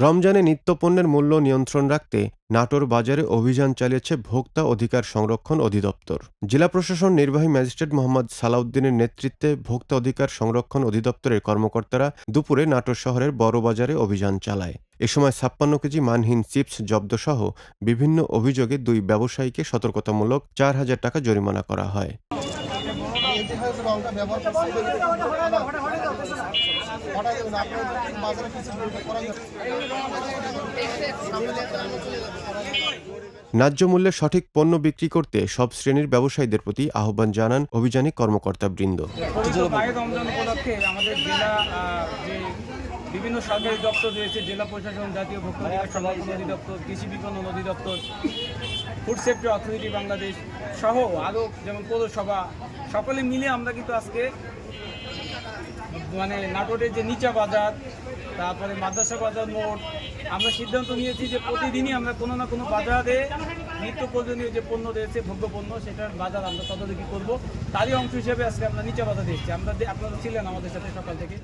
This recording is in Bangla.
রমজানে নিত্যপণ্যের মূল্য নিয়ন্ত্রণ রাখতে নাটোর বাজারে অভিযান চালিয়েছে ভোক্তা অধিকার সংরক্ষণ অধিদপ্তর। জেলা প্রশাসন নির্বাহী ম্যাজিস্ট্রেট মোহাম্মদ সালাউদ্দিনের নেতৃত্বে ভোক্তা অধিকার সংরক্ষণ অধিদপ্তরের কর্মকর্তারা দুপুরে নাটোর শহরের বড় বাজারে অভিযান চালায়। এ সময় ৫৬ কেজি মানহীন চিপস জব্দসহ বিভিন্ন অভিযোগে ২ ব্যবসায়ীকে সতর্কতামূলক ৪,০০০ টাকা জরিমানা করা হয়। ন্যায্য মূল্যে সঠিক পণ্য বিক্রি করতে সব শ্রেণীর ব্যবসায়ীদের প্রতি আহ্বান জানান অভিযানিক কর্মকর্তাবৃন্দ। আমাদের জেলা যে বিভিন্ন সরকারি দপ্তর রয়েছে, জেলা প্রশাসন, জাতীয় ভোক্তা অধিকার সংরক্ষণ অধিদপ্তর, কৃষি বিপণন অধিদপ্তর, ফুড সেফটি অথরিটি বাংলাদেশ সহ আরও যেমন পৌরসভা, সকলে মিলে আমরা কিন্তু আজকে নাটোরের যে নিচা বাজার, তারপরে মাদ্রাসা বাজার মোড়, আমরা সিদ্ধান্ত নিয়েছি যে প্রতিদিনই আমরা কোনো না কোনো বাজারে নিত্য প্রয়োজনীয় যে পণ্য রয়েছে, ভোগ্যপণ্য, সেটার বাজার আমরা তদারকি করব। তারই অংশ হিসেবে আজকে আমরা নিচা বাজারে এসেছি। আপনারা ছিলেন আমাদের সাথে সকাল থেকে।